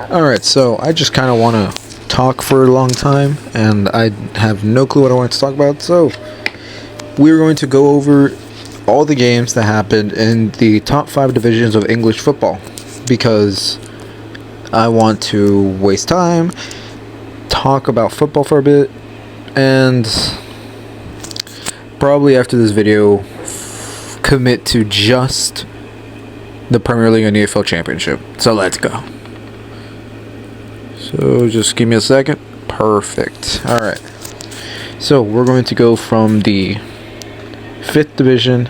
Alright, so I just kind of want to talk for a long time, and I have no clue what I want to talk about, so we're going to go over all the games that happened in the top 5 divisions of English football, because I want to waste time, talk about football for a bit, and probably after this video, commit to just the Premier League and EFL Championship. So let's go. So just give me a second. Perfect. Alright. So we're going to go from the 5th division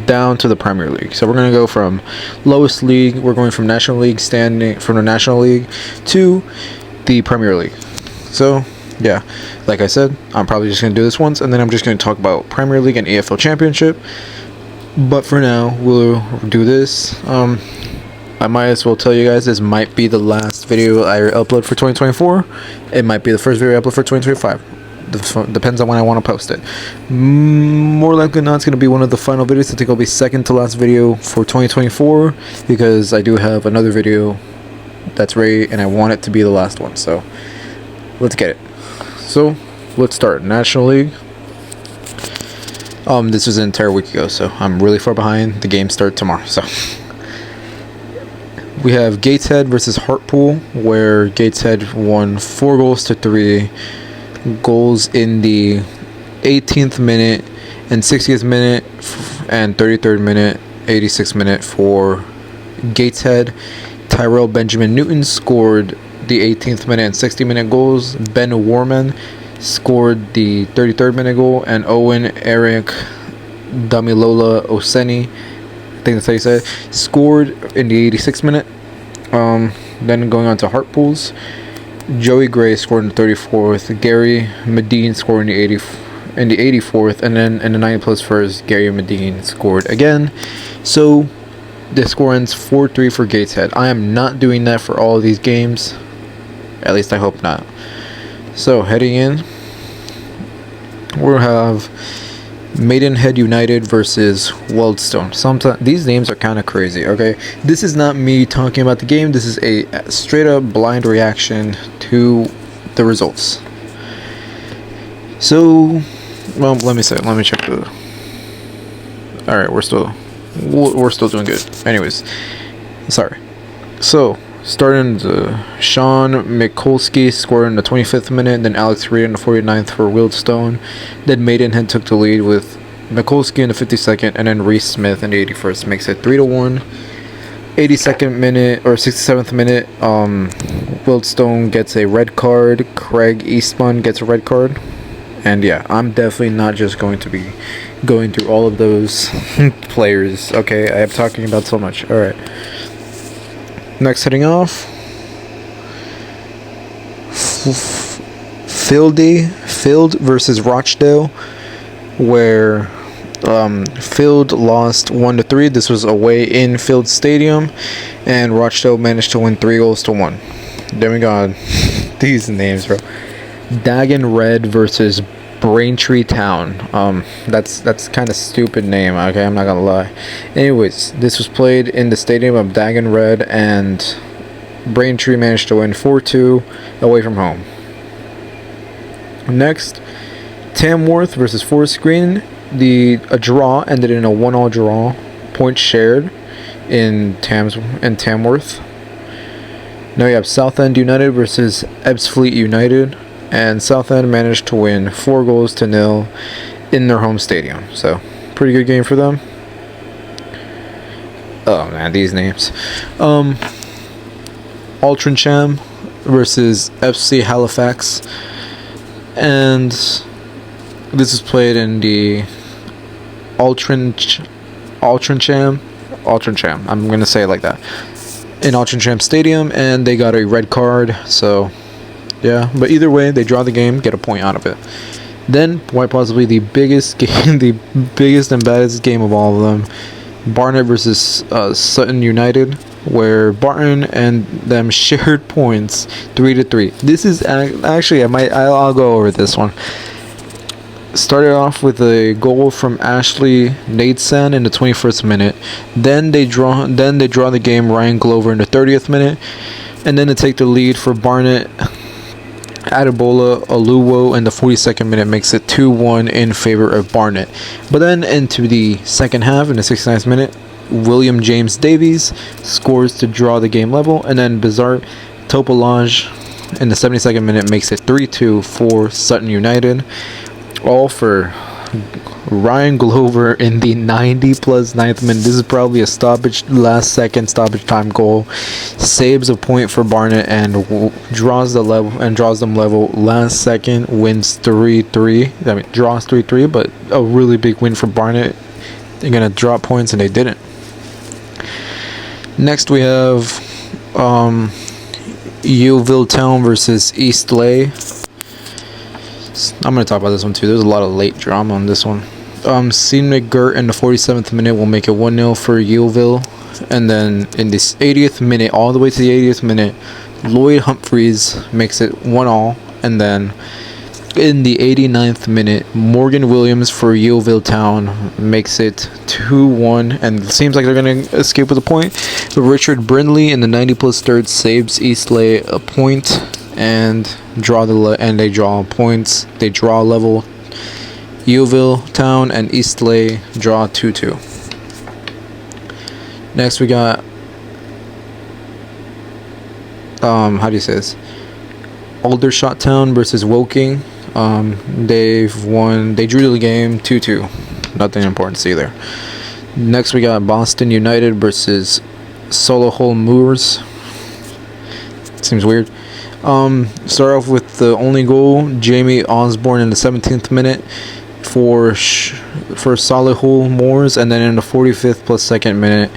down to the Premier League. So we're going to go from lowest league. We're going from National League standing from the National League to the Premier League. So yeah, like I said, I'm probably just going to do this once, and then I'm just going to talk about Premier League and EFL Championship. But for now, we'll do this. I might as well tell you guys this might be the last video I upload for 2024. It might be the first video I upload for 2025. Depends on when I want to post it. More likely than not, it's going to be one of the final videos. I think it'll be second to last video for 2024, because I do have another video that's ready and I want it to be the last one. So let's get it. So let's start. National League. This was an entire week ago, so I'm really far behind. The games start tomorrow, so we have Gateshead versus Hartlepool, where Gateshead won 4-3 goals in the 18th minute and 60th minute and 33rd minute, 86th minute for Gateshead. Tyrell Benjamin Newton scored the 18th minute and 60-minute goals. Ben Warman scored the 33rd minute goal, and Owen Eric Damilola Oseni, I think that's how you say it, scored in the 86th minute. Then going on to Hartlepool's, Joey Gray scored in the 34th, Gary Medine scored in the 84th, and then in the 90 plus first, Gary Medine scored again. So the score ends 4-3 for Gateshead. I am not doing that for all of these games, at least I hope not. So heading in, we'll have Maidenhead United versus Wealdstone. Sometimes these names are kind of crazy. Okay, this is not me talking about the game. This is a straight up blind reaction to the results. So, well, let me check the. All right, we're still doing good. Anyways, sorry. So, starting Sean Mikulski scored in the 25th minute, then Alex Reed in the 49th for Wealdstone. Then Maidenhead took the lead with Mikulski in the 52nd, and then Reese Smith in the 81st makes it 3-1. 82nd minute or 67th minute, Wealdstone gets a red card. Craig Eastman gets a red card. And yeah, I'm definitely not just going to be going through all of those players. Okay, I am talking about so much. All right. Next, heading off, Field versus Rochdale, where Field lost 1-3. This was away in Field Stadium, and Rochdale managed to win 3-1. Then we got these names, bro. Dagon Red versus Braintree Town. That's kind of stupid name. Okay, I'm not gonna lie. Anyways, this was played in the stadium of Dagon Red, and Braintree managed to win 4-2 away from home. Next, Tamworth versus Forest Green. A draw ended in a 1-1 draw. Points shared in Tamworth. Now we have Southend United versus Ebbsfleet United, and Southend managed to win 4-0 in their home stadium. So, pretty good game for them. Oh man, these names. Altrincham versus FC Halifax, and this is played in the Altrincham. I'm gonna say it like that. In Altrincham Stadium, and they got a red card. So yeah, but either way, they draw the game, get a point out of it. Then, quite possibly the biggest game, the biggest and baddest game of all of them, Barnet versus Sutton United, where Barton and them shared points 3-3. This is actually I'll go over this one. Started off with a goal from Ashley Nadesan in the 21st minute. Then they draw the game. Ryan Glover in the 30th minute. And then to take the lead for Barnet, Adebola Oluwo in the 42nd minute makes it 2-1 in favor of Barnet. But then into the second half, in the 69th minute, William James Davies scores to draw the game level, and then Bizarre Topolage in the 72nd minute makes it 3-2 for Sutton United. All for Ryan Glover in the 90+ 9th minute. This is probably a last second stoppage time goal. Saves a point for Barnet and draws them level last second. Wins 3-3. I mean, draws 3-3, but a really big win for Barnet. They're gonna drop points, and they didn't. Next we have Yeovil Town versus Eastleigh. I'm going to talk about this one too. There's a lot of late drama on this one. Sean McGirt in the 47th minute will make it 1-0 for Yeovil. And then in this 80th minute, all the way to the 80th minute, Lloyd Humphreys makes it 1-1. And then in the 89th minute, Morgan Williams for Yeovil Town makes it 2-1. And it seems like they're going to escape with a point. But Richard Brindley in the 90+ 3rd saves Eastleigh a point. And they draw points. They draw level. Yeovil Town and Eastleigh draw 2-2. Next we got how do you say this? Aldershot Town versus Woking. They drew the game 2-2. Nothing important to see there. Next we got Boston United versus Solihull Moors. Seems weird. Start off with the only goal, Jamie Osborne in the 17th minute for Solihull Moors, and then in the 45th plus second minute,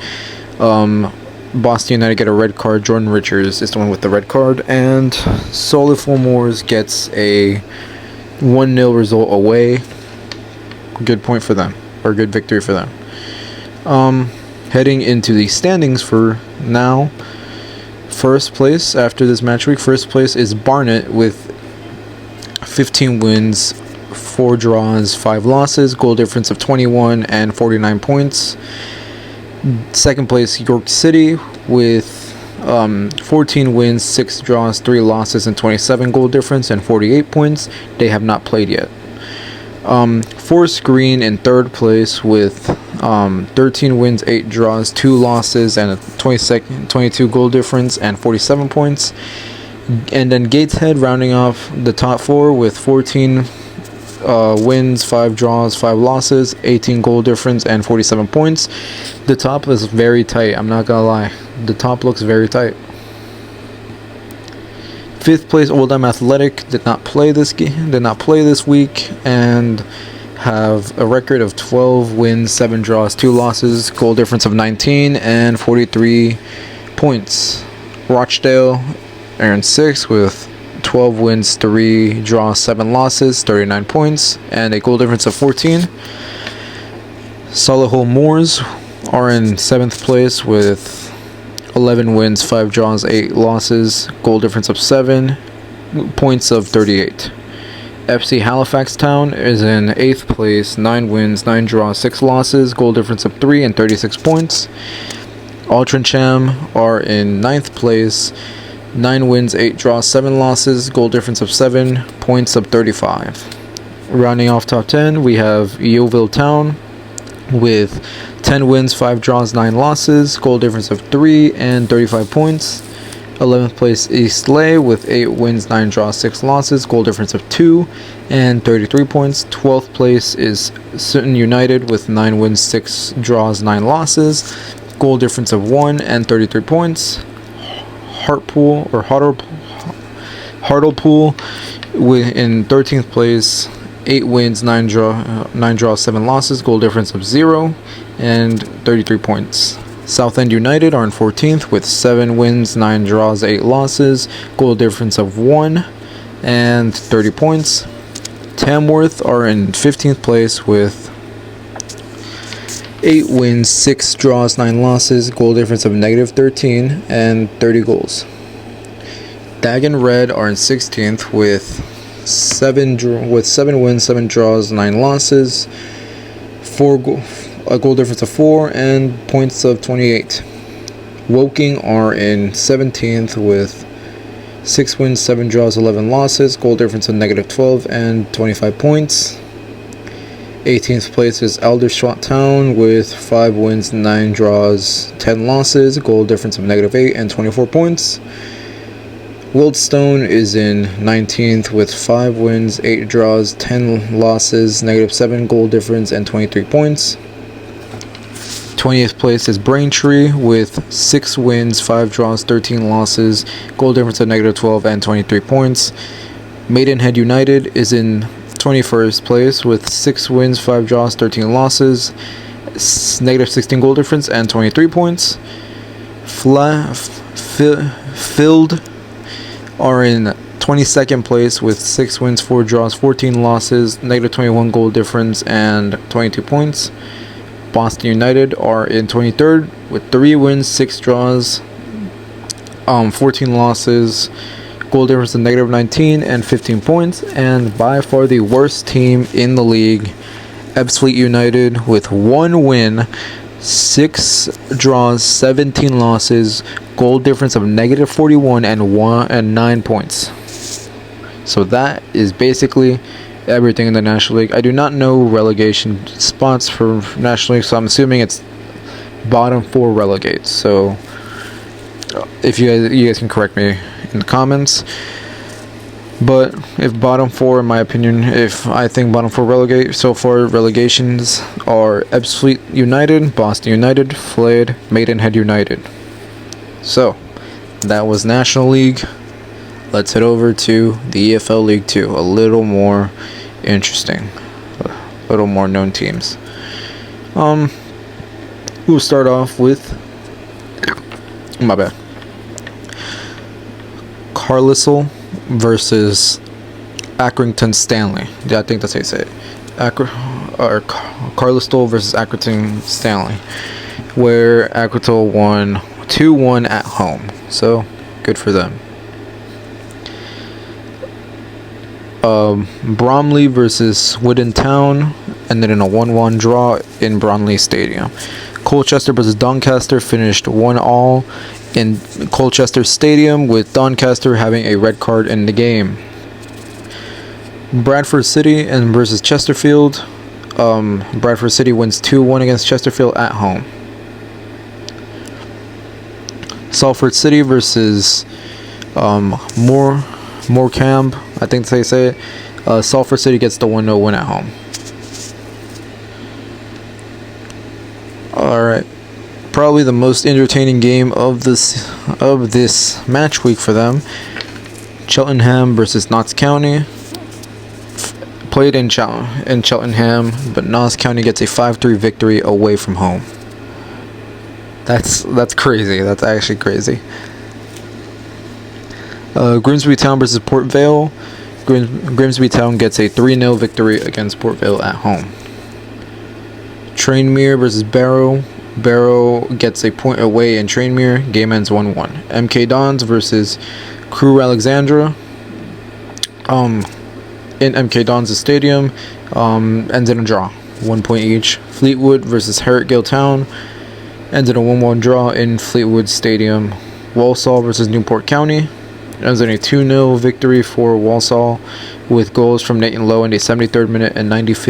Boston United get a red card. Jordan Richards is the one with the red card, and Solihull Moors gets a 1-0 result away. Good point for them, or good victory for them. Heading into the standings for now. First place after this match week, first place is Barnet with 15 wins, 4 draws, 5 losses, goal difference of 21 and 49 points. Second place, York City with 14 wins, 6 draws, 3 losses, and 27 goal difference and 48 points. They have not played yet. Forest Green in third place with 13 wins, 8 draws, 2 losses, and a 22 goal difference and 47 points. And then Gateshead rounding off the top 4 with 14 wins, 5 draws, 5 losses, 18 goal difference, and 47 points. The top is very tight. I'm not gonna lie. The top looks very tight. Fifth place, Oldham Athletic did not play this week and have a record of 12 wins, 7 draws, 2 losses, goal difference of 19 and 43 points. Rochdale earned 6th with 12 wins, 3 draws, 7 losses, 39 points, and a goal difference of 14. Solihull Moors are in 7th place with 11 wins, 5 draws, 8 losses, goal difference of 7, points of 38. FC Halifax Town is in 8th place, 9 wins, 9 draws, 6 losses, goal difference of 3 and 36 points. Altrincham are in 9th place, 9 wins, 8 draws, 7 losses, goal difference of 7, points of 35. Rounding off top 10, we have Yeovil Town with 10 wins, 5 draws, 9 losses, goal difference of 3 and 35 points. 11th place Eastleigh with 8 wins, 9 draws, 6 losses, goal difference of 2 and 33 points. 12th place is Sutton United with 9 wins, 6 draws, 9 losses, goal difference of 1 and 33 points. Hartlepool in 13th place, 8 wins, 9 draws, 7 losses, goal difference of 0 and 33 points. Southend United are in 14th with 7 wins, 9 draws, 8 losses, goal difference of 1 and 30 points. Tamworth are in 15th place with 8 wins, 6 draws, 9 losses, goal difference of -13 and 30 goals. Dagon Red are in 16th with 7 wins, 7 draws, 9 losses, a goal difference of 4 and points of 28. Woking are in 17th with 6 wins, 7 draws, 11 losses, goal difference of -12 and 25 points. 18th place is Aldershot Town with 5 wins, 9 draws, 10 losses, goal difference of -8 and 24 points. Wildstone is in 19th with 5 wins, 8 draws, 10 losses, -7 goal difference and 23 points. 20th place is Braintree with 6 wins, 5 draws, 13 losses, goal difference of -12 and 23 points. Maidenhead United is in 21st place with 6 wins, 5 draws, 13 losses, -16 goal difference and 23 points. Filled are in 22nd place with 6 wins, 4 draws, 14 losses, -21 goal difference and 22 points. Boston United are in 23rd with 3 wins, 6 draws, 14 losses, goal difference of -19 and 15 points. And by far the worst team in the league, Ebbsfleet United with 1 win, 6 draws, 17 losses, goal difference of -41 and 9 points. So that is basically everything in the National League. I do not know relegation spots for National League, so I'm assuming it's bottom 4 relegates. So if you guys can correct me in the comments. But if bottom 4, in my opinion, if I think bottom 4 relegate, so far relegations are Ebbsfleet United, Boston United, Flayed, Maidenhead United. So that was National League. Let's head over to the EFL League 2. A little more interesting, a little more known teams. We'll start off with, my bad, Carlisle versus Accrington Stanley. Yeah, I think that's how you say it. Carlisle versus Accrington Stanley, where Accrington won 2-1 at home. So good for them. Bromley versus Swindon Town ended in a 1-1 draw in Bromley Stadium. Colchester versus Doncaster finished 1-1 in Colchester Stadium, with Doncaster having a red card in the game. Bradford City and versus Chesterfield. Bradford City wins 2-1 against Chesterfield at home. Salford City versus Morecambe, I think that's how you say it. Salford City gets the 1-0 win at home. Alright. Probably the most entertaining game of this match week for them. Cheltenham versus Notts County. Played in Cheltenham, but Notts County gets a 5-3 victory away from home. That's crazy. That's actually crazy. Grimsby Town versus Port Vale. Grimsby Town gets a 3-0 victory against Port Vale at home. Tranmere versus Barrow. Barrow gets a point away in Tranmere. Game ends 1-1. MK Dons versus Crewe Alexandra. In MK Dons' stadium, ends in a draw, 1 point each. Fleetwood versus Harrogate Town ends in a 1-1 draw in Fleetwood Stadium. Walsall versus Newport County ends in a 2-0 victory for Walsall, with goals from Nathan Lowe in the 73rd minute and 90th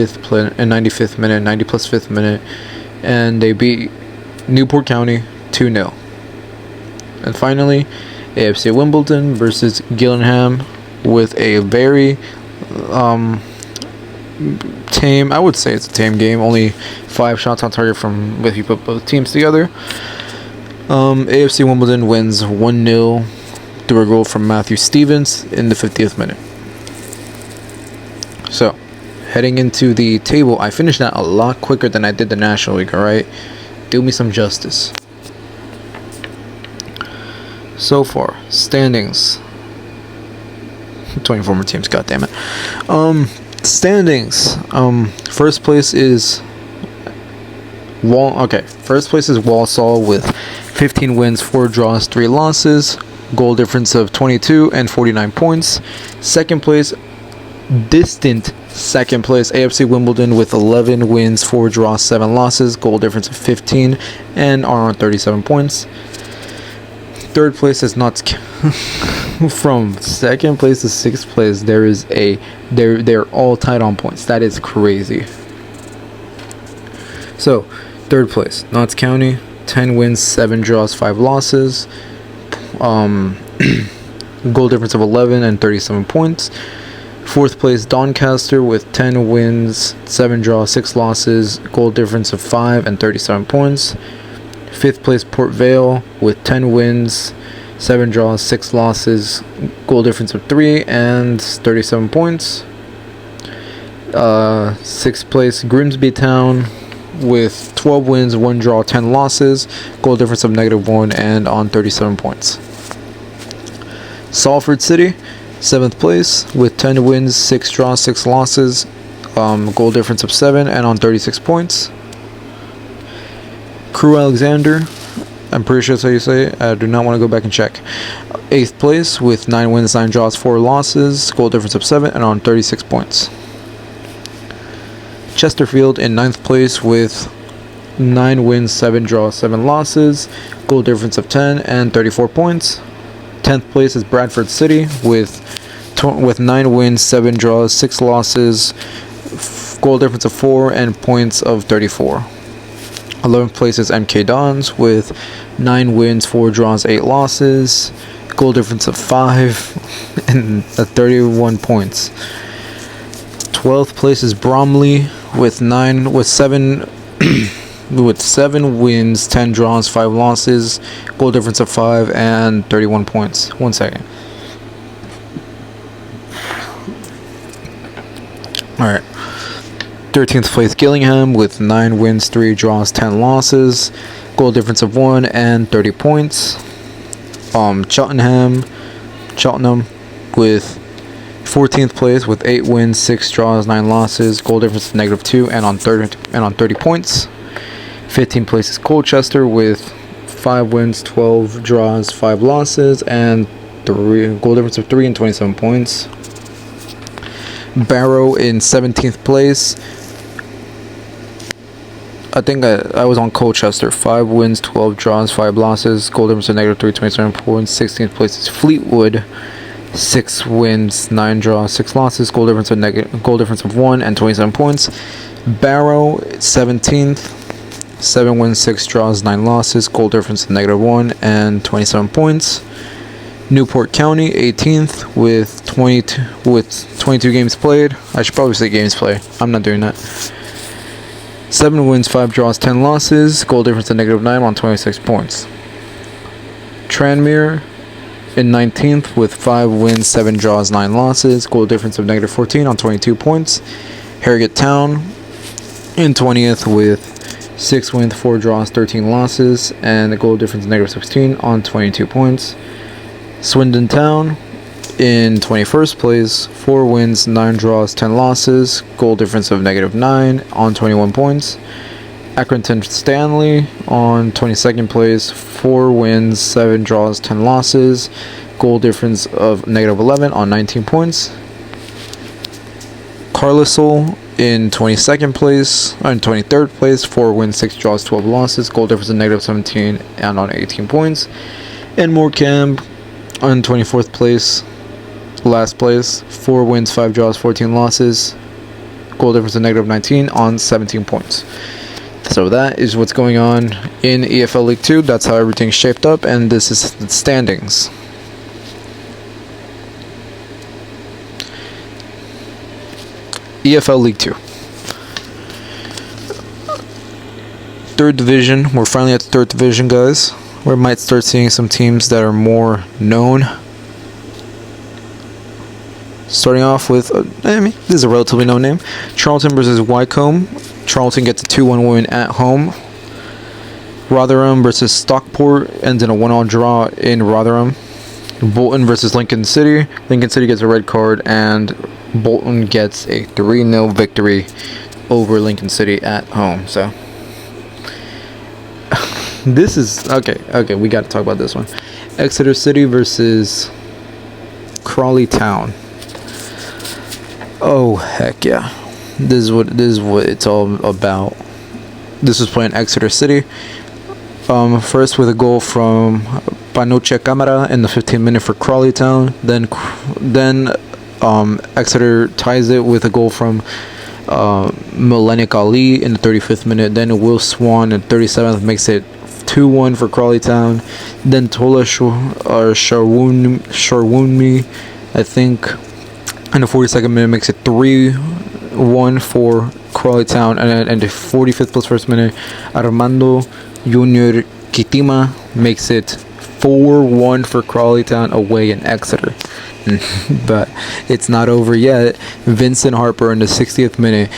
minute, 90 plus 5th minute, and they beat Newport County 2-0. And finally, AFC Wimbledon versus Gillingham, with a very tame, I would say it's a tame game, only 5 shots on target from if you put both teams together. AFC Wimbledon wins 1-0 through a goal from Matthew Stevens in the 50th minute. So, heading into the table, I finished that a lot quicker than I did the National League, alright? Do me some justice. So far, standings. 24 more teams, goddammit. Standings. First place is Walsall with 15 wins, 4 draws, 3 losses, goal difference of 22 and 49 points. Second place, distant second place, AFC Wimbledon with 11 wins, 4 draws, 7 losses, goal difference of 15, and are on 37 points. Third place is not from second place to sixth place. There is they're all tied on points. That is crazy. So, third place, Notts County, 10 wins, 7 draws, 5 losses. Goal difference of 11 and 37 points. Fourth place, Doncaster with 10 wins, 7 draws, 6 losses. Goal difference of 5 and 37 points. Fifth place, Port Vale with 10 wins, 7 draws, 6 losses. Goal difference of 3 and 37 points. Sixth place, Grimsby Town with 12 wins, 1 draw, 10 losses. Goal difference of -1 and on 37 points. Salford City, 7th place with 10 wins, 6 draws, 6 losses. Goal difference of 7 and on 36 points. Crewe Alexander, I'm pretty sure that's how you say it. I do not want to go back and check. 8th place with 9 wins, 9 draws, 4 losses. Goal difference of 7 and on 36 points. Chesterfield in 9th place with 9 wins, 7 draws, 7 losses. Goal difference of 10 and 34 points. 10th place is Bradford City with 9 wins, 7 draws, 6 losses. Goal difference of 4 and points of 34. 11th place is MK Dons with 9 wins, 4 draws, 8 losses. Goal difference of 5 and 31 points. 12th place is Bromley with 7 wins, 10 draws, 5 losses. Goal difference of 5 and 31 points. 1 second. Alright. 13th place Gillingham with 9 wins, 3 draws, 10 losses. Goal difference of 1 and 30 points. Cheltenham with 14th place with 8 wins, 6 draws, 9 losses. Goal difference of -2 and on 30 points. 15th place is Colchester with 5 wins, 12 draws, 5 losses, and goal difference of 3 and 27 points. Barrow in 17th place. I think I was on Colchester. 5 wins, 12 draws, 5 losses. Goal difference of -3, 27 points. 16th place is Fleetwood. 6 wins, 9 draws, 6 losses. Goal difference of 1 and 27 points. Barrow 17th. 7 wins, 6 draws, 9 losses. Goal difference of -1 and 27 points. Newport County 18th with 22 games played. I should probably say games played. I'm not doing that. 7 wins, 5 draws, 10 losses. Goal difference of -9 on 26 points. Tranmere in 19th with 5 wins, 7 draws, 9 losses. Goal difference of -14 on 22 points. Harrogate Town in 20th with 6 wins, 4 draws, 13 losses. And the goal difference of -16 on 22 points. Swindon Town in 21st place, 4 wins, 9 draws, 10 losses. Goal difference of -9 on 21 points. Accrington Stanley on 22nd place, 4 wins, 7 draws, 10 losses. Goal difference of -11 on 19 points. Carlisle in 22nd place, in 23rd place, 4 wins, 6 draws, 12 losses. Goal difference of -17 and on 18 points. And Morecambe on 24th place, last place, 4 wins, 5 draws, 14 losses. Goal difference of -19 on 17 points. So that is what's going on in EFL League 2. That's how everything's shaped up, and this is the standings. EFL League 2. Third division. We're finally at the third division, guys. We might start seeing some teams that are more known. Starting off with, this is a relatively known name. Charlton versus Wycombe. Charlton gets a 2-1 win at home. Rotherham versus Stockport ends in a 1-1 draw in Rotherham. Bolton versus Lincoln City. Lincoln City gets a red card, and Bolton gets a 3-0 victory over Lincoln City at home. So this is okay, we got to talk about this one. Exeter City versus Crawley Town. Oh heck yeah. This is what it's all about. This was playing Exeter City. First with a goal from Panoche Camara in the 15th minute for Crawley Town. Then Exeter ties it with a goal from Melenik Ali in the 35th minute. Then Will Swan in the 37th makes it 2-1 for Crawley Town. Then Tola Sharwunmi, I think, in the 42nd minute makes it 3-1 for Crawley Town. And the 45th plus first minute, Armando Junior Kitima makes it 4-1 for Crawley Town away in Exeter. But it's not over yet. Vincent Harper in the 60th minute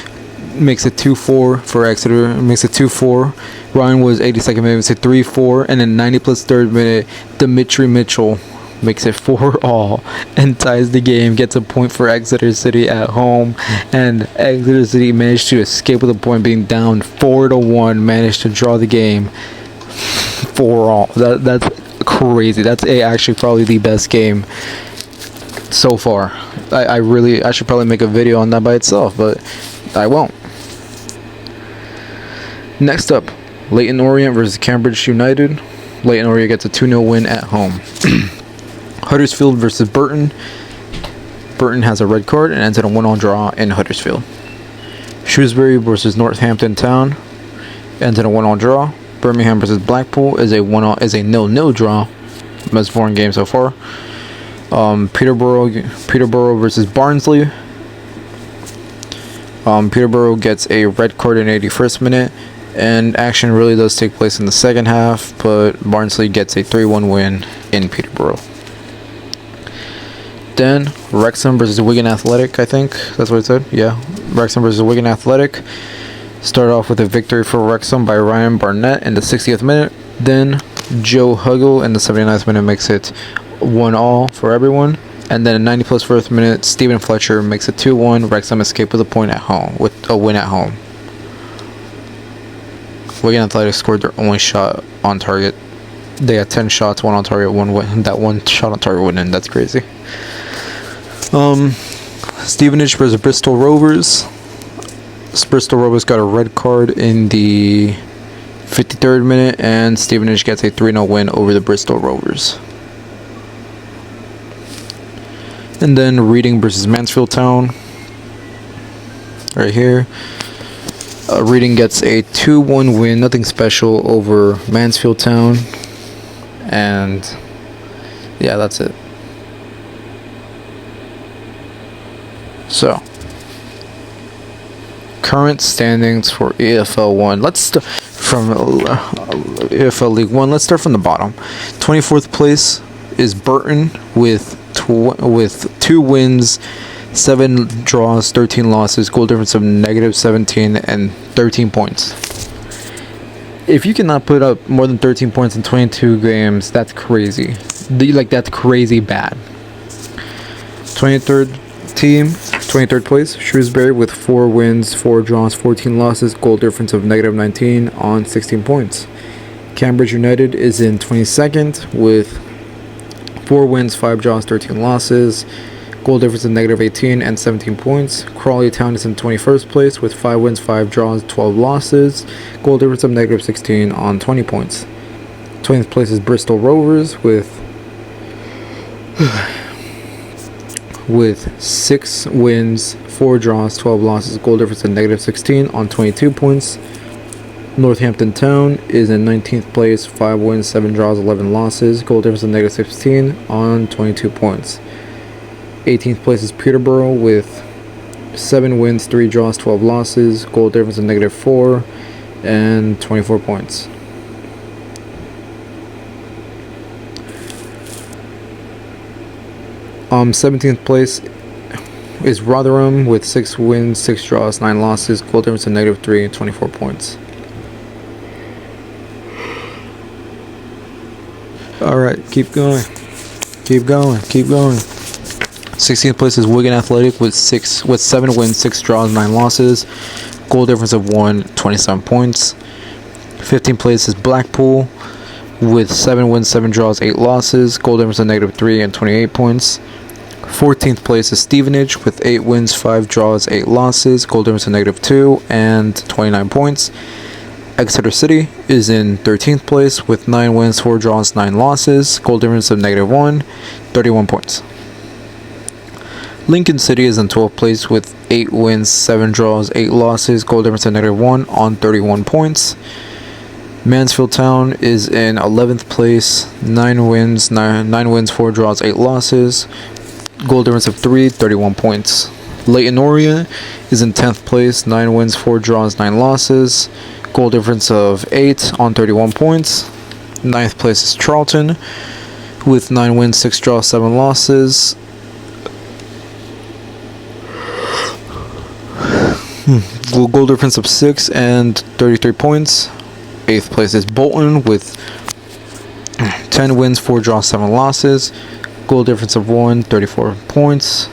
makes it 2-4 for Exeter. Makes it 2-4. Ryan Woods 82nd minute makes it 3-4, and then 90 plus third minute, Dimitri Mitchell makes it 4-all and ties the game. Gets a point for Exeter City at home, and Exeter City managed to escape with a point, being down 4-1. Managed to draw the game 4-all. That's crazy. That's actually probably the best game so far. I should probably make a video on that by itself, but I won't. Next up, Leyton Orient versus Cambridge United. Leyton Orient gets a 2-0 win at home. Huddersfield versus Burton. Burton has a red card and ends in a 1-1 draw in Huddersfield. Shrewsbury versus Northampton Town ends in a 1-1 draw. Birmingham versus Blackpool is a 0-0 draw. Most boring game so far. Peterborough versus Barnsley. Peterborough gets a red card in 81st minute, and action really does take place in the second half, but Barnsley gets a 3-1 win in Peterborough. Then Wrexham versus Wigan Athletic, I think that's what it said. Yeah, Wrexham versus Wigan Athletic. Start off with a victory for Wrexham by Ryan Barnett in the 60th minute. Then Joe Huggle in the 79th minute makes it 1-all for everyone. And then in 90 plus first minute, Stephen Fletcher makes it 2-1. Wrexham escape with a win at home. Wigan Athletic scored their only shot on target. They had 10 shots, 1 on target, 1 win. That one shot on target went in. That's crazy. Stevenage versus Bristol Rovers. Bristol Rovers got a red card in the 53rd minute, and Stevenage gets a 3-0 win over the Bristol Rovers. And then Reading versus Mansfield Town. Right here. Reading gets a 2-1 win, nothing special, over Mansfield Town. And yeah, that's it. So, current standings for EFL 1. Let's start from EFL League 1. Let's start from the bottom. 24th place is Burton with 2 wins, 7 draws, 13 losses, goal difference of -17 and 13 points. If you cannot put up more than 13 points in 22 games, that's crazy. That's crazy bad. 23rd place, Shrewsbury with 4 wins, 4 draws, 14 losses, goal difference of -19 on 16 points. Cambridge United is in 22nd with 4 wins, 5 draws, 13 losses, goal difference of -18 and 17 points. Crawley Town is in 21st place with 5 wins, 5 draws, 12 losses, goal difference of -16 on 20 points. 20th place is Bristol Rovers with 6 wins, 4 draws, 12 losses, goal difference of -16 on 22 points. Northampton Town is in 19th place, 5 wins, 7 draws, 11 losses, goal difference of -16 on 22 points. 18th place is Peterborough with 7 wins, 3 draws, 12 losses, goal difference of -4 and 24 points. Um, 17th place is Rotherham with 6 wins, 6 draws, 9 losses, goal difference of -3 and 24 points. Alright, keep going. 16th place is Wigan Athletic with 7 wins, 6 draws, 9 losses, goal difference of 1, 27 points. 15th place is Blackpool with 7 wins, 7 draws, 8 losses, goal difference of -3 and 28 points. 14th place is Stevenage with 8 wins, 5 draws, 8 losses, goal difference of -2 and 29 points. Exeter City is in 13th place with 9 wins, 4 draws, 9 losses. Goal difference of -1, 31 points. Lincoln City is in 12th place with 8 wins, 7 draws, 8 losses. Goal difference of -1 on 31 points. Mansfield Town is in 11th place, 9 wins, 4 draws, 8 losses. Goal difference of 3, 31 points. Leyton Orient is in 10th place, 9 wins, 4 draws, 9 losses. Goal difference of 8 on 31 points. 9th place is Charlton with 9 wins, 6 draws, 7 losses. Goal difference of 6 and 33 points. 8th place is Bolton with 10 wins, 4 draws, 7 losses. Goal difference of 1, 34 points.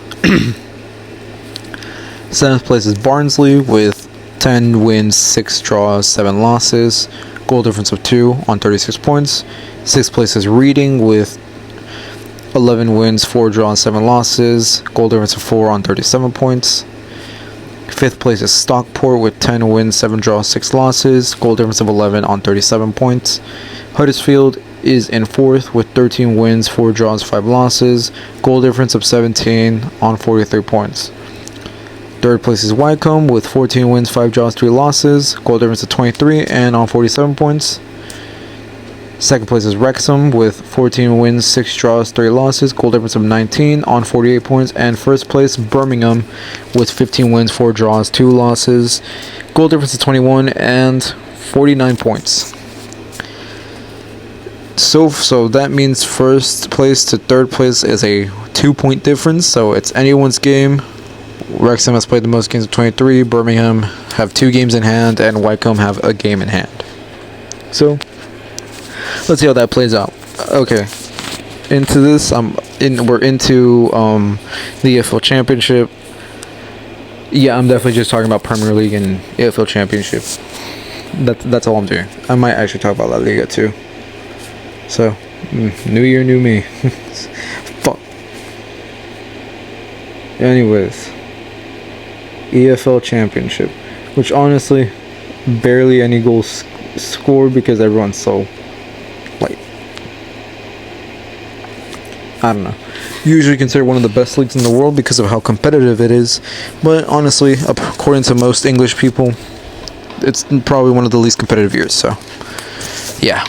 7th place is Barnsley with 10 wins, 6 draws, 7 losses. Goal difference of 2 on 36 points. 6th place is Reading with 11 wins, 4 draws, 7 losses. Goal difference of 4 on 37 points. 5th place is Stockport with 10 wins, 7 draws, 6 losses. Goal difference of 11 on 37 points. Huddersfield is in 4th with 13 wins, 4 draws, 5 losses. Goal difference of 17 on 43 points. 3rd place is Wycombe with 14 wins, 5 draws, 3 losses. Goal difference of 23 and on 47 points. 2nd place is Wrexham with 14 wins, 6 draws, 3 losses. Goal difference of 19 on 48 points. And 1st place, Birmingham with 15 wins, 4 draws, 2 losses. Goal difference of 21 and 49 points. So that means 1st place to 3rd place is a 2-point difference. So it's anyone's game. Wrexham has played the most games of 23. Birmingham have 2 games in hand, and Wycombe have a game in hand. So let's see how that plays out. Okay, into this, we're into the EFL Championship. Yeah, I'm definitely just talking about Premier League and EFL Championship. That's all I'm doing. I might actually talk about La Liga too. So, new year, new me. Fuck. Anyways, EFL Championship, which honestly, barely any goals scored because everyone's so, like, I don't know. Usually considered one of the best leagues in the world because of how competitive it is, but honestly, according to most English people, it's probably one of the least competitive years. So, yeah.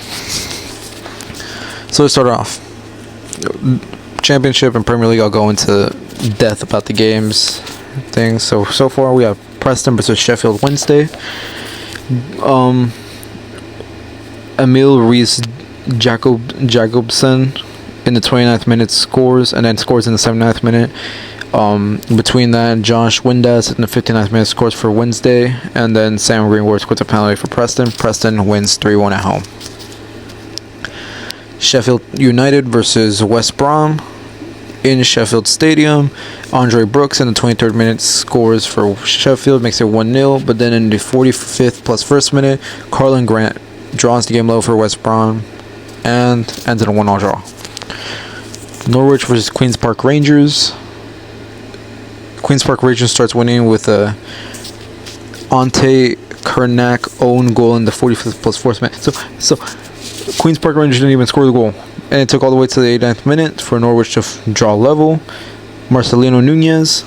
So let's start off. Championship and Premier League, I'll go into depth about the games, things. So far we have Preston versus Sheffield Wednesday. Emil Rees Jacobson in the 29th minute scores, and then scores in the 79th minute. Between that, Josh Windass in the 59th minute scores for Wednesday, and then Sam Greenwood scores a penalty for Preston. Preston wins 3-1 at home. Sheffield United versus West Brom in Sheffield Stadium. Andre Brooks in the 23rd minute scores for Sheffield, makes it 1-0, but then in the 45th plus 1st minute, Carlin Grant draws the game low for West Brom and ends in a 1-1 draw. Norwich versus Queen's Park Rangers. Queen's Park Rangers starts winning with a Ante Kernak own goal in the 45th plus 4th minute. So Queen's Park Rangers didn't even score the goal, and it took all the way to the 89th minute for Norwich to draw level. Marcelino Nunez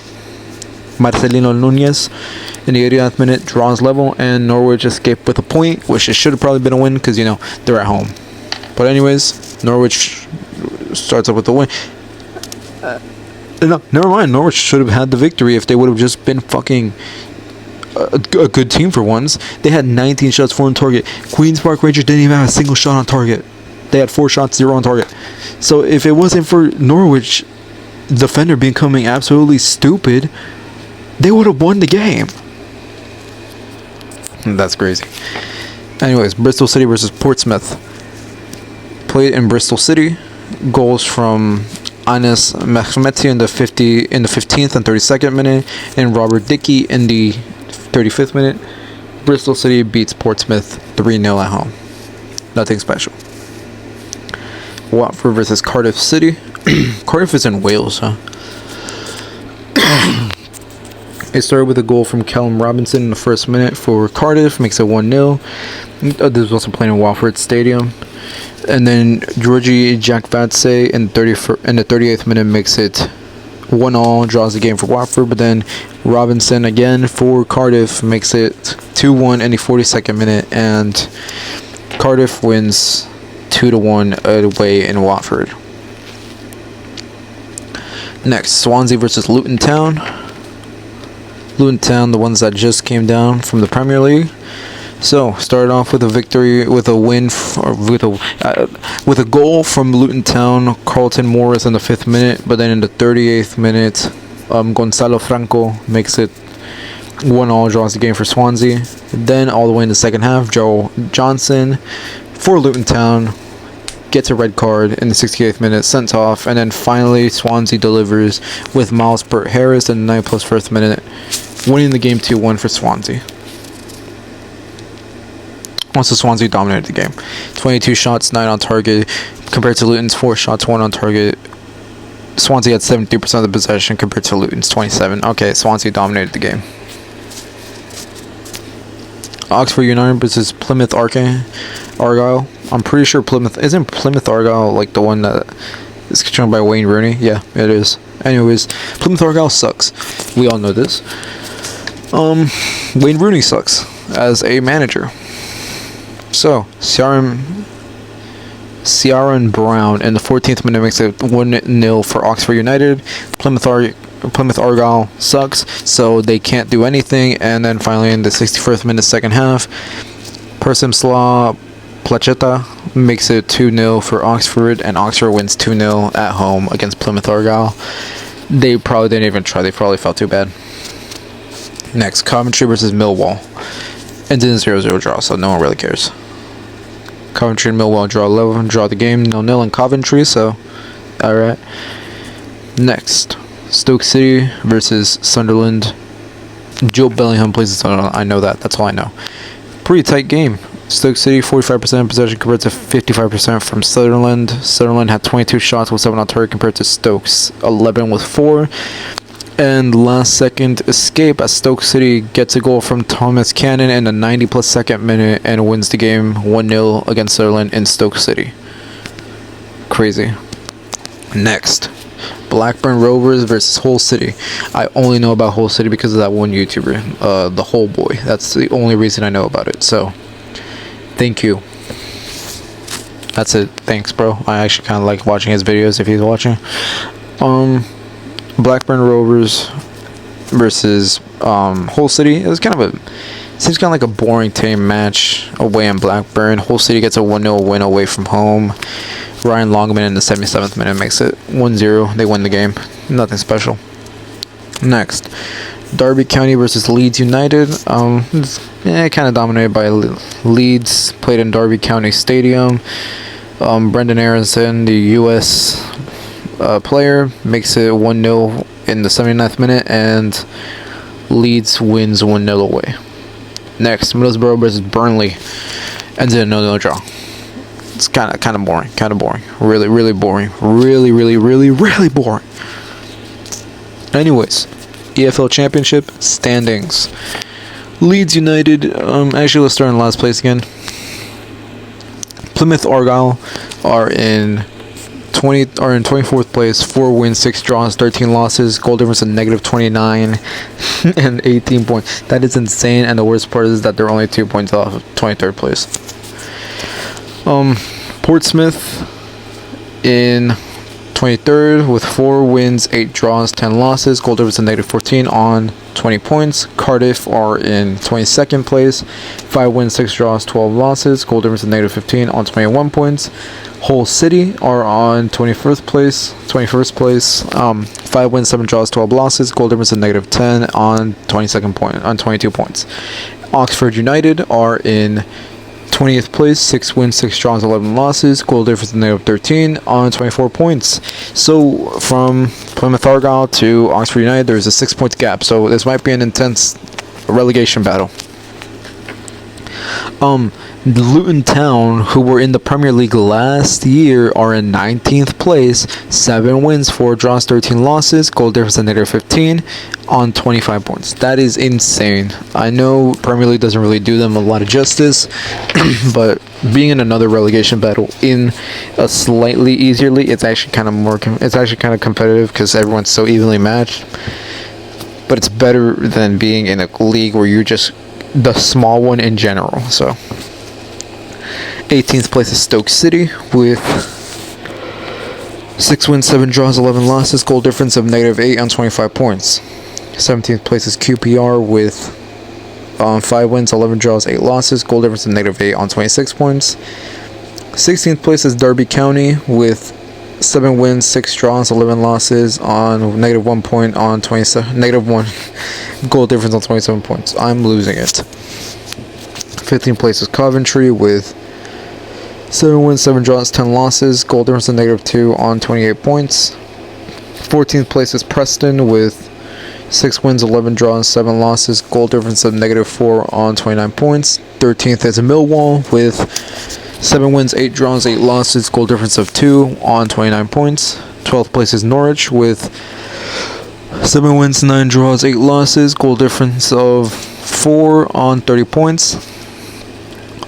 in the 89th minute draws level, and Norwich escaped with a point, which it should have probably been a win because, you know, they're at home. But anyways, Norwich starts up with the win. No, never mind. Norwich should have had the victory if they would have just been fucking a good team for once. They had 19 shots, 4 on target. Queen's Park Rangers didn't even have a single shot on target. They had 4 shots, 0 on target. So if it wasn't for Norwich defender becoming absolutely stupid, they would have won the game. That's crazy. Anyways, Bristol City versus Portsmouth. Played in Bristol City. Goals from Anis Mehmeti in the 15th and 32nd minute, and Robert Dickey in the 35th minute. Bristol City beats Portsmouth 3-0 at home. Nothing special. Watford versus Cardiff City. Cardiff is in Wales, huh? It started with a goal from Callum Robinson in the first minute for Cardiff, makes it 1-0. This was also playing in Watford Stadium. And then Georgie Jakvatse in the 38th minute makes it 1-1, draws the game for Watford. But then Robinson again for Cardiff makes it 2-1 in the 42nd minute, and Cardiff wins 2-1 away in Watford. Next, Swansea versus Luton Town. Luton Town, the ones that just came down from the Premier League. So, started off with a victory, with a win, with a goal from Luton Town, Carlton Morris in the 5th minute, but then in the 38th minute, Gonzalo Franco makes it 1-1, draws the game for Swansea. Then, all the way in the second half, Joe Johnson for Luton Town gets a red card in the 68th minute, sent off, and then finally Swansea delivers with Miles Peart-Harris in the 9+1st minute, winning the game 2-1 for Swansea. Also, Swansea dominated the game. 22 shots, 9 on target, compared to Luton's 4 shots, 1 on target. Swansea had 73% of the possession compared to Luton's 27%. Okay, Swansea dominated the game. Oxford United versus Plymouth Argyle. I'm pretty sure isn't Plymouth Argyle like the one that is controlled by Wayne Rooney? Yeah, it is. Anyways, Plymouth Argyle sucks. We all know this. Wayne Rooney sucks as a manager. So, Ciaran Brown in the 14th minute makes it 1-0 for Oxford United. Plymouth Argyle sucks, so they can't do anything. And then finally in the 61st minute, second half, Persimslaw Placheta makes it 2-0 for Oxford, and Oxford wins 2-0 at home against Plymouth Argyle. They probably didn't even try. They probably felt too bad. Next, Coventry versus Millwall. Ended in 0-0 draw, so no one really cares. Coventry and Millwall draw the game 0-0 in Coventry, so alright. Next, Stoke City versus Sunderland. Joe Bellingham plays the Sunderland. I know that. That's all I know. Pretty tight game. Stoke City 45% possession compared to 55% from Sunderland. Sunderland had 22 shots with 7 on target compared to Stoke's 11 with 4. And last second escape as Stoke City gets a goal from Thomas Cannon in the 90+2nd minute and wins the game 1-0 against Sunderland in Stoke City. Crazy. Next, Blackburn Rovers versus Hull City. I only know about Hull City because of that one YouTuber, the Hull Boy. That's the only reason I know about it. So, thank you. That's it. Thanks, bro. I actually kind of like watching his videos if he's watching. Blackburn Rovers versus Hull City. It was seems kind of like a boring, tame match away in Blackburn. Hull City gets a 1-0 win away from home. Ryan Longman in the 77th minute makes it 1-0. They win the game. Nothing special. Next, Derby County versus Leeds United. Kind of dominated by Leeds. Played in Derby County Stadium. Brendan Aronson, the U.S. Player, makes it 1-0 in the 79th minute, and Leeds wins 1-0 away. Next, Middlesbrough versus Burnley. Ends in a 0-0 draw. It's kind of boring. Really boring. Really boring. Anyways, EFL Championship standings. Leeds United, actually let's start in last place again. Plymouth Argyle are in 24th place, 4 wins, 6 draws, 13 losses, goal difference of -29 and 18 points. That is insane, and the worst part is that they're only 2 points off of 23rd place. Portsmouth in 23rd with 4 wins, 8 draws, 10 losses, goal difference of -14 on 20 points. Cardiff are in 22nd place, 5 wins, 6 draws, 12 losses, goal difference of -15 on 21 points. Hull City are on 21st place, 5 wins, 7 draws, 12 losses, goal difference of -10 on 22 points. Oxford United are in 20th place, 6 wins, 6 draws, 11 losses, goal difference of -13 on 24 points. So from Plymouth Argyle to Oxford United, there's a 6-point gap. So this might be an intense relegation battle. Luton Town, who were in the Premier League last year, are in 19th place. 7 wins, 4 draws, 13 losses. Goal difference of negative 15 on 25 points. That is insane. I know Premier League doesn't really do them a lot of justice, but being in another relegation battle in a slightly easier league, it's actually kind of competitive because everyone's so evenly matched. But it's better than being in a league where you're just the small one in general. So 18th place is Stoke City with 6 wins, 7 draws, 11 losses, goal difference of negative 8 on 25 points. 17th place is QPR with 5 wins, 11 draws, 8 losses, goal difference of negative 8 on 26 points. 16th place is Derby County with 7 wins, 6 draws, 11 losses on negative 1 point on 27, negative 1 goal difference on 27 points. I'm losing it. 15th place is Coventry with 7 wins, 7 draws, 10 losses, goal difference of negative 2 on 28 points. 14th place is Preston with 6 wins, 11 draws, 7 losses, goal difference of negative 4 on 29 points. 13th is Millwall with 7 wins, 8 draws, 8 losses, goal difference of 2 on 29 points. 12th place is Norwich with 7 wins, 9 draws, 8 losses, goal difference of 4 on 30 points.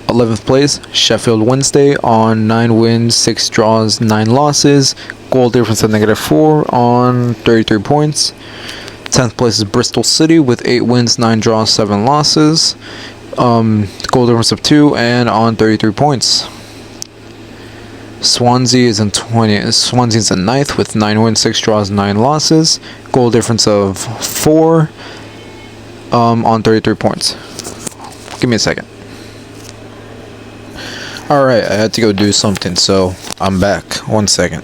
11th place, Sheffield Wednesday on 9 wins, 6 draws, 9 losses, goal difference of negative 4 on 33 points. 10th place is Bristol City with 8 wins, 9 draws, 7 losses, goal difference of 2 and on 33 points. Swansea is in 9th with 9 wins, 6 draws, 9 losses, goal difference of 4 on 33 points. Give me a second. Alright, I had to go do something, so I'm back. 1 second.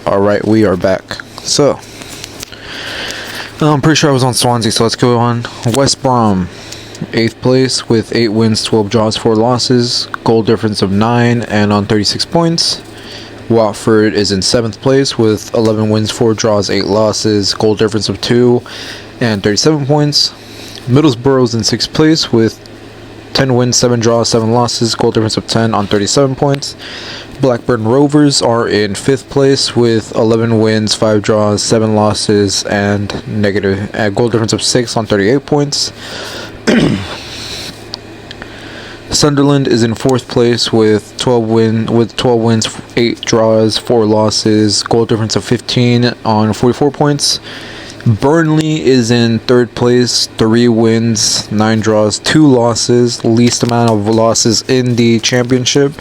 Alright, we are back. So, I'm pretty sure I was on Swansea, so let's go on. West Brom, 8th place with 8 wins, 12 draws, 4 losses, goal difference of 9 and on 36 points. Watford is in 7th place with 11 wins, 4 draws, 8 losses, goal difference of 2 and 37 points. Middlesbrough is in 6th place with 10 wins, 7 draws, 7 losses, goal difference of 10 on 37 points. Blackburn Rovers are in 5th place with 11 wins, 5 draws, 7 losses, and goal difference of 6 on 38 points. Sunderland is in 4th place with 12 wins, 8 draws, 4 losses, goal difference of 15 on 44 points. Burnley is in 3rd place, 3 wins, 9 draws, 2 losses, least amount of losses in the championship.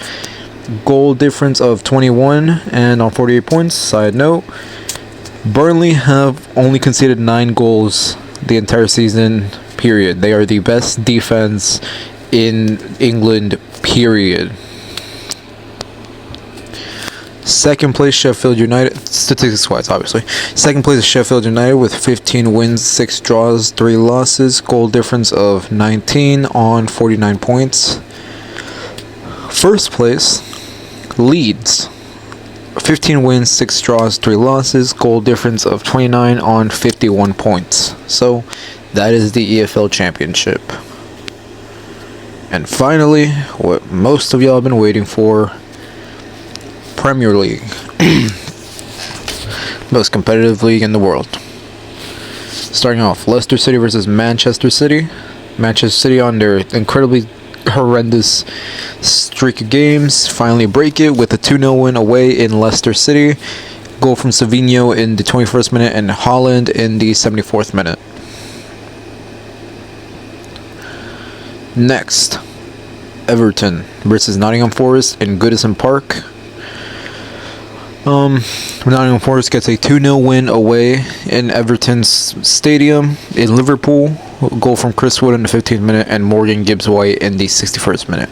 Goal difference of 21 and on 48 points. Side note, Burnley have only conceded 9 goals the entire season, period. They are the best defense in England, period. 2nd place, Sheffield United, statistics-wise, obviously. 2nd place is Sheffield United with 15 wins, 6 draws, 3 losses, goal difference of 19 on 49 points. 1st place, Leeds, 15 wins, 6 draws, 3 losses, goal difference of 29 on 51 points. So, that is the EFL Championship. And finally, what most of y'all have been waiting for, Premier League. Most competitive league in the world. Starting off, Leicester City versus Manchester City. Manchester City on their incredibly horrendous streak of games finally break it with a 2-0 win away in Leicester City. Goal from Savinho in the 21st minute and Haaland in the 74th minute. Next, Everton versus Nottingham Forest in Goodison Park. Nottingham Forest gets a 2-0 win away in Everton's stadium in Liverpool. Goal from Chris Wood in the 15th minute and Morgan Gibbs-White in the 61st minute.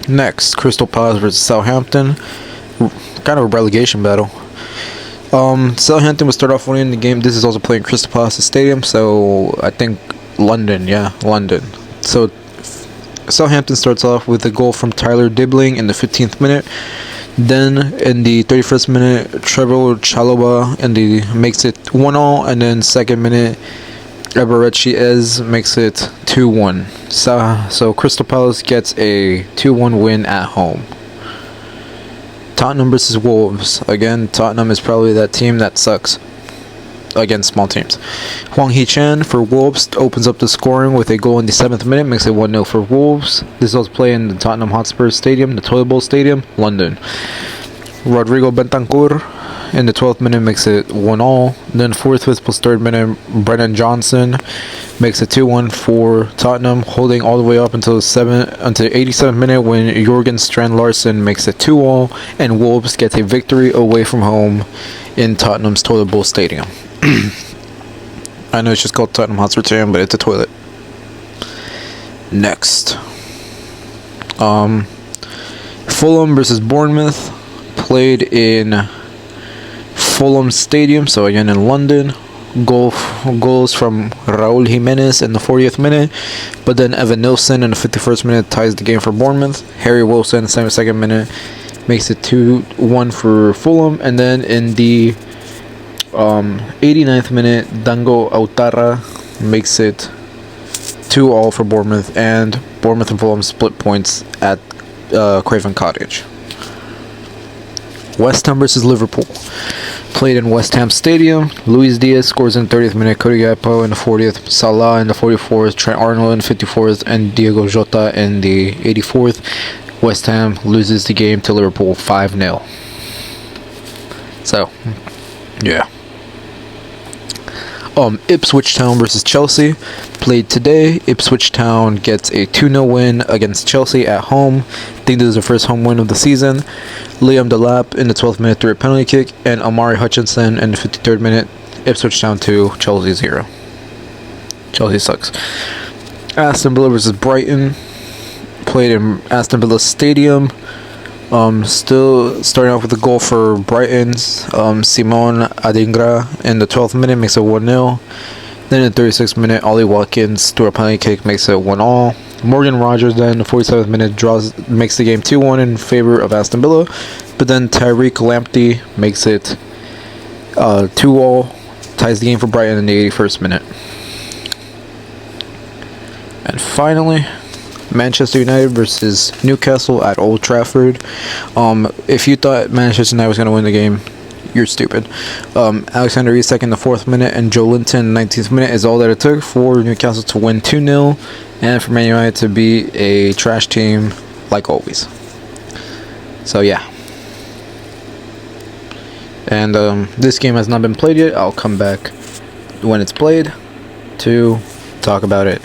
Next, Crystal Palace versus Southampton. Kind of a relegation battle. Southampton will start off winning the game. This is also playing Crystal Palace Stadium, so I think London. So Southampton starts off with a goal from Tyler Dibbling in the 15th minute. Then in the 31st minute, Trevor Chalobah makes it 1-0, and then 2nd minute, Eberechi makes it 2-1. So Crystal Palace gets a 2-1 win at home. Tottenham versus Wolves. Again, Tottenham is probably that team that sucks against small teams. Hwang Hee-chan for Wolves opens up the scoring with a goal in the 7th minute, makes it 1-0 for Wolves. This was played in the Tottenham Hotspur Stadium, the Toilet Bowl Stadium, London. Rodrigo Bentancur in the 12th minute makes it 1-1. Then 4th, 5th plus 3rd minute, Brennan Johnson makes it 2-1 for Tottenham, holding all the way up until the 87th minute when Jorgen Strand Larsen makes it 2-0, and Wolves gets a victory away from home in Tottenham's Toilet Bowl Stadium. I know it's just called Tottenham Hotspur Stadium, but it's a toilet. Next, Fulham versus Bournemouth, played in Fulham Stadium, so again in London. Goals from Raul Jimenez in the 40th minute, but then Evan Nilsson in the 51st minute ties the game for Bournemouth. Harry Wilson in the 72nd minute makes it 2-1 for Fulham, and then in the 89th minute, Dango Autara makes it 2-2 for Bournemouth, and Bournemouth and Fulham split points at Craven Cottage. West Ham versus Liverpool, played in West Ham Stadium. Luis Diaz scores in the 30th minute, Cody Gakpo in the 40th, Salah in the 44th, Trent Arnold in the 54th, and Diego Jota in the 84th. West Ham loses the game to Liverpool 5-0. So, yeah. Ipswich Town versus Chelsea, played today. Ipswich Town gets a 2-0 win against Chelsea at home. I think this is their first home win of the season. Liam Delap in the 12th minute through a penalty kick, and Amari Hutchinson in the 53rd minute. Ipswich Town 2, Chelsea 0. Chelsea sucks. Aston Villa versus Brighton, played in Aston Villa Stadium. Still starting off with a goal for Brighton's Simon Adingra in the 12th minute makes it 1-0. Then in the 36th minute, Ollie Watkins through a penalty kick makes it 1-1. Morgan Rogers then in the 47th minute makes the game 2-1 in favor of Aston Villa. But then Tyreek Lamptey makes it 2-2, ties the game for Brighton in the 81st minute. And finally, Manchester United versus Newcastle at Old Trafford. If you thought Manchester United was going to win the game, you're stupid. Alexander Isak in the 4th minute and Joe Linton in the 19th minute is all that it took for Newcastle to win 2-0 and for Man United to be a trash team like always. So yeah. And this game has not been played yet. I'll come back when it's played to talk about it.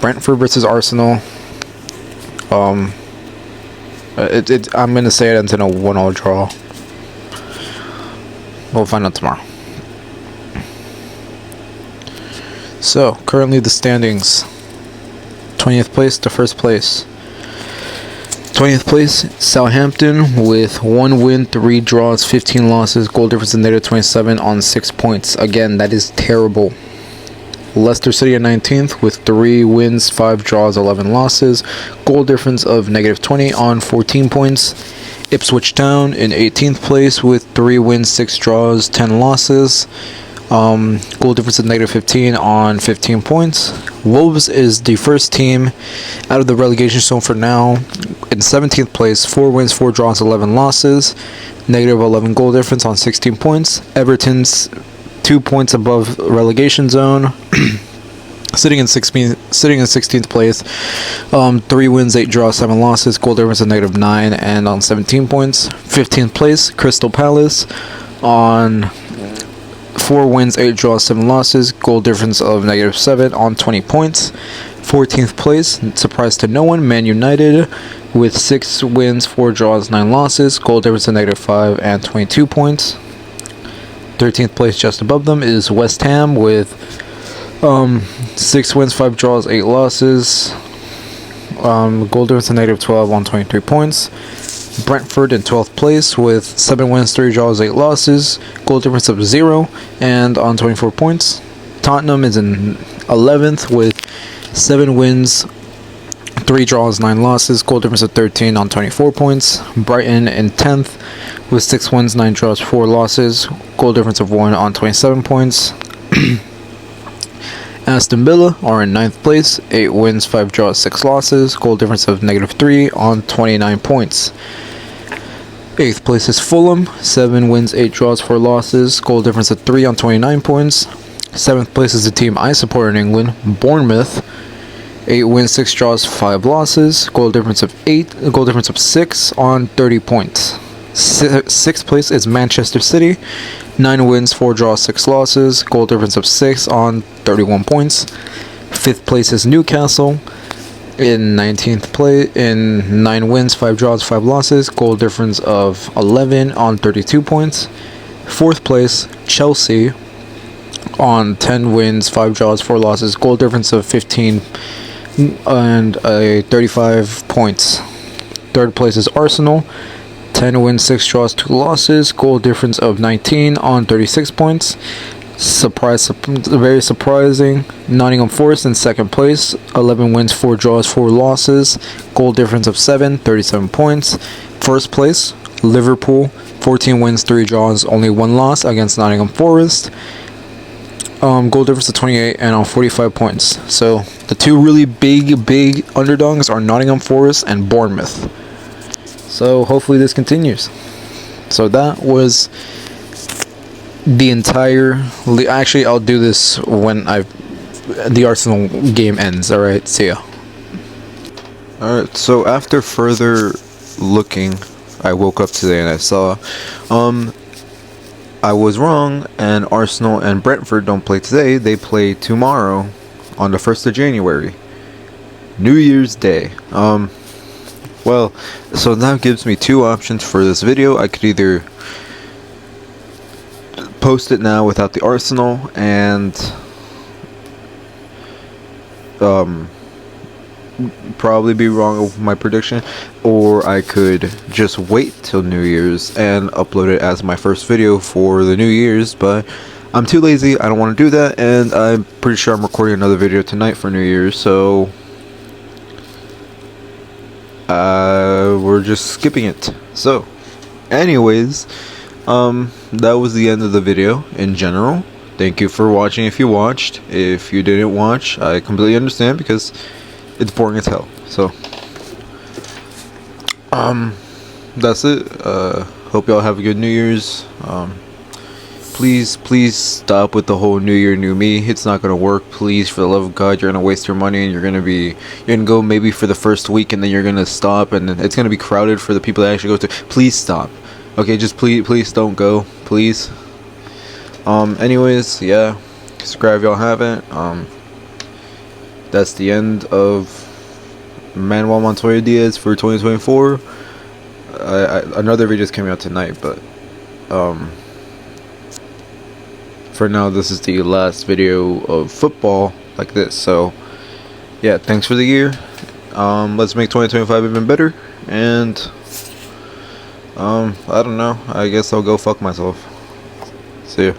Brentford versus Arsenal. I'm gonna say it ends in a 1-1 draw. We'll find out tomorrow. So currently the standings: 20th place to 1st place. 20th place, Southampton with 1 win, 3 draws, 15 losses, goal difference of -27 on 6 points. Again, that is terrible. Leicester City at 19th with 3 wins, 5 draws, 11 losses. Goal difference of -20 on 14 points. Ipswich Town in 18th place with 3 wins, 6 draws, 10 losses. Goal difference of -15 on 15 points. Wolves is the first team out of the relegation zone for now. In 17th place, 4 wins, 4 draws, 11 losses. -11 goal difference on 16 points. Everton's 2 points above relegation zone, sitting in 16th place. 3 wins, 8 draws, 7 losses. Goal difference of -9 and on 17 points. 15th place, Crystal Palace on 4 wins, 8 draws, 7 losses. Goal difference of -7 on 20 points. 14th place, surprise to no one, Man United with 6 wins, 4 draws, 9 losses. Goal difference of -5 and 22 points. 13th place, just above them, is West Ham with 6 wins, 5 draws, 8 losses. Goal difference of -12 on 23 points. Brentford in 12th place with 7 wins, 3 draws, 8 losses. Goal difference of 0 and on 24 points. Tottenham is in 11th with 7 wins, 3 draws, 9 losses. Goal difference of 13 on 24 points. Brighton in 10th with 6 wins, 9 draws, 4 losses. Goal difference of 1 on 27 points. Aston Villa are in 9th place, 8 wins, 5 draws, 6 losses, goal difference of -3 on 29 points. 8th place is Fulham, 7 wins, 8 draws, 4 losses, goal difference of 3 on 29 points. 7th place is the team I support in England, Bournemouth, 8 wins, 6 draws, 5 losses, goal difference of 6 on 30 points. 6th place is Manchester City, 9 wins, 4 draws, 6 losses, goal difference of 6 on 31 points. 5th place is Newcastle in 19th place in 9 wins, 5 draws, 5 losses, goal difference of 11 on 32 points. 4th place Chelsea on 10 wins, 5 draws, 4 losses, goal difference of 15 and 35 points. 3rd place is Arsenal, 10 wins, 6 draws, 2 losses, goal difference of 19 on 36 points. Very surprising. Nottingham Forest in 2nd place, 11 wins, 4 draws, 4 losses, goal difference of 7, 37 points. 1st place, Liverpool, 14 wins, 3 draws, only 1 loss against Nottingham Forest. Goal difference of 28 and on 45 points. So the two really big underdogs are Nottingham Forest and Bournemouth. So hopefully this continues. So that was the entire. Actually, I'll do this when the Arsenal game ends. All right, see ya. All right. So after further looking, I woke up today and I saw, I was wrong, and Arsenal and Brentford don't play today. They play tomorrow, on the 1st of January, New Year's Day. Well, so that gives me 2 options for this video. I could either post it now without the Arsenal and probably be wrong with my prediction, or I could just wait till New Year's and upload it as my first video for the New Year's, but I'm too lazy. I don't want to do that, and I'm pretty sure I'm recording another video tonight for New Year's, so we're just skipping it. So anyways, that was the end of the video in general. Thank you for watching if you watched. If you didn't watch, I completely understand because it's boring as hell. So that's it. Hope y'all have a good New Year's. Please stop with the whole New Year, new me. It's not gonna work. Please, for the love of God, you're gonna waste your money, and you're gonna go maybe for the first week, and then you're gonna stop, and it's gonna be crowded for the people that actually go to. Please stop. Okay, just please don't go, please. Anyways, yeah, subscribe if y'all haven't. That's the end of Manuel Montoya Diaz for 2024. Another video is coming out tonight, but for now, this is the last video of football like this. So yeah, thanks for the year. Let's make 2025 even better, and I don't know, I guess I'll go fuck myself. See ya.